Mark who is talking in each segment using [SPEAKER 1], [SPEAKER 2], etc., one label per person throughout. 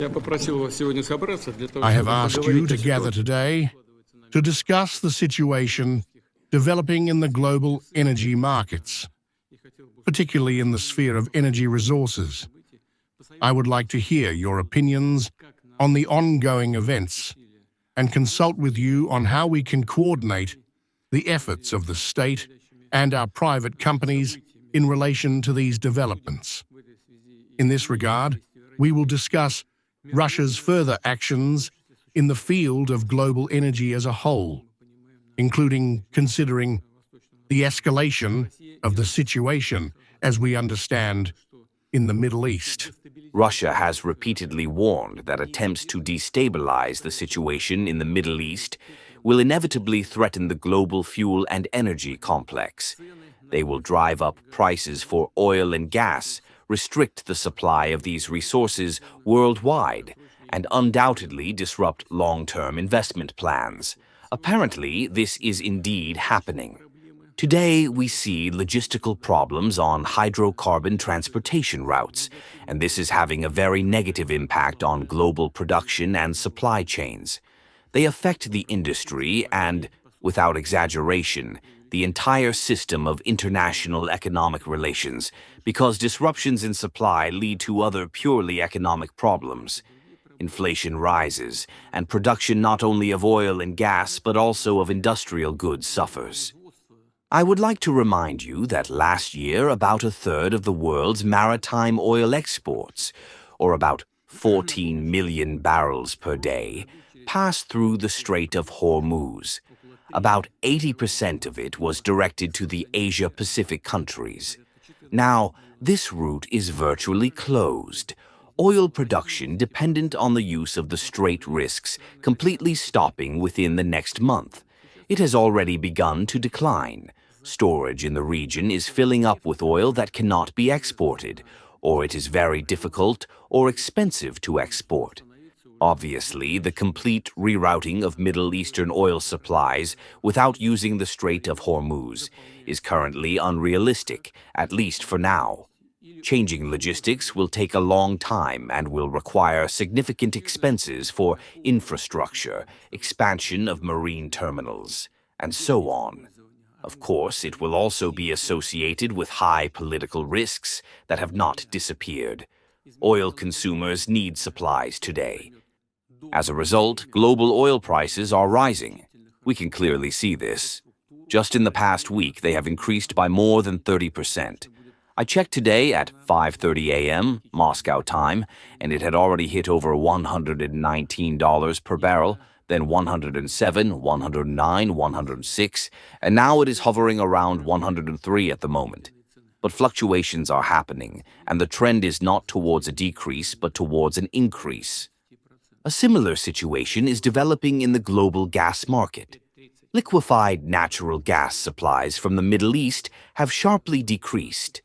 [SPEAKER 1] I have asked you to gather today to discuss the situation developing in the global energy markets, particularly in the sphere of energy resources. I would like to hear your opinions on the ongoing events and consult with you on how we can coordinate the efforts of the state and our private companies in relation to these developments. In this regard, we will discuss Russia's further actions in the field of global energy as a whole, including considering the escalation of the situation as we understand in the Middle East.
[SPEAKER 2] Russia has repeatedly warned that attempts to destabilize the situation in the Middle East will inevitably threaten the global fuel and energy complex. They will drive up prices for oil and gas, restrict the supply of these resources worldwide, and undoubtedly disrupt long-term investment plans. Apparently, this is indeed happening. Today, we see logistical problems on hydrocarbon transportation routes, and this is having a very negative impact on global production and supply chains. They affect the industry and, without exaggeration, the entire system of international economic relations, because disruptions in supply lead to other purely economic problems. Inflation rises, and production not only of oil and gas but also of industrial goods suffers. I would like to remind you that last year about a third of the world's maritime oil exports, or about 14 million barrels per day, passed through the Strait of Hormuz. About 80% of it was directed to the Asia-Pacific countries. Now, this route is virtually closed. Oil production dependent on the use of the strait risks completely stopping within the next month. It has already begun to decline. Storage in the region is filling up with oil that cannot be exported, or it is very difficult or expensive to export. Obviously, the complete rerouting of Middle Eastern oil supplies without using the Strait of Hormuz is currently unrealistic, at least for now. Changing logistics will take a long time and will require significant expenses for infrastructure, expansion of marine terminals, and so on. Of course, it will also be associated with high political risks that have not disappeared. Oil consumers need supplies today. As a result, global oil prices are rising. We can clearly see this. Just in the past week, they have increased by more than 30%. I checked today at 5:30 a.m. Moscow time, and it had already hit over $119 per barrel, then 107, 109, 106, and now it is hovering around 103 at the moment. But fluctuations are happening, and the trend is not towards a decrease, but towards an increase. A similar situation is developing in the global gas market. Liquefied natural gas supplies from the Middle East have sharply decreased.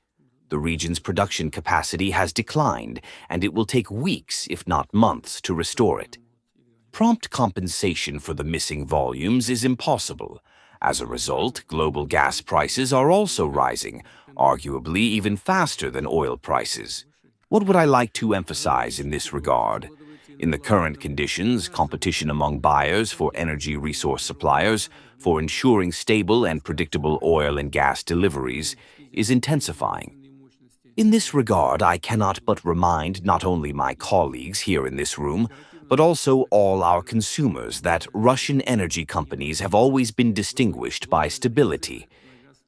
[SPEAKER 2] The region's production capacity has declined, and it will take weeks, if not months, to restore it. Prompt compensation for the missing volumes is impossible. As a result, global gas prices are also rising, arguably even faster than oil prices. What would I like to emphasize in this regard? In the current conditions, competition among buyers for energy resource suppliers for ensuring stable and predictable oil and gas deliveries is intensifying. In this regard, I cannot but remind not only my colleagues here in this room, but also all our consumers that Russian energy companies have always been distinguished by stability.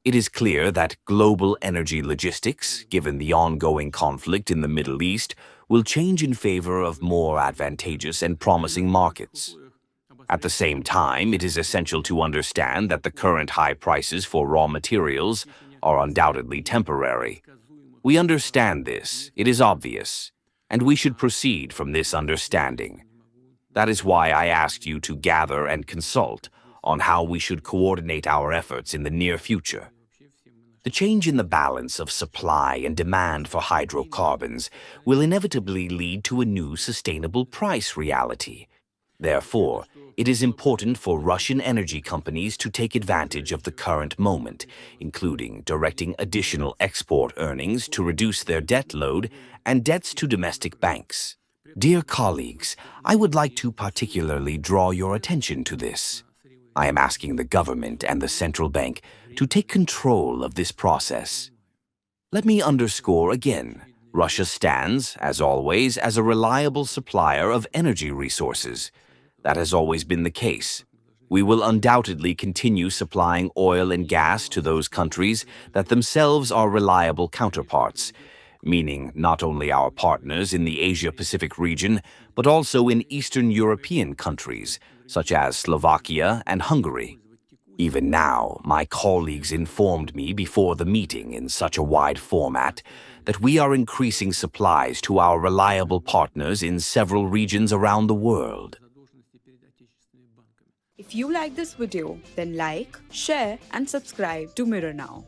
[SPEAKER 2] It is clear that global energy logistics, given the ongoing conflict in the Middle East, will change in favor of more advantageous and promising markets. At the same time, it is essential to understand that the current high prices for raw materials are undoubtedly temporary. We understand this, it is obvious, and we should proceed from this understanding. That is why I asked you to gather and consult on how we should coordinate our efforts in the near future. The change in the balance of supply and demand for hydrocarbons will inevitably lead to a new sustainable price reality. Therefore, it is important for Russian energy companies to take advantage of the current moment, including directing additional export earnings to reduce their debt load and debts to domestic banks. Dear colleagues, I would like to particularly draw your attention to this. I am asking the government and the central bank to take control of this process. Let me underscore again, Russia stands, as always, as a reliable supplier of energy resources. That has always been the case. We will undoubtedly continue supplying oil and gas to those countries that themselves are reliable counterparts, meaning not only our partners in the Asia-Pacific region, but also in Eastern European countries, such as Slovakia and Hungary. Even now, my colleagues informed me before the meeting in such a wide format that we are increasing supplies to our reliable partners in several regions around the world.
[SPEAKER 3] If you like this video, then like, share and subscribe to Mirror Now.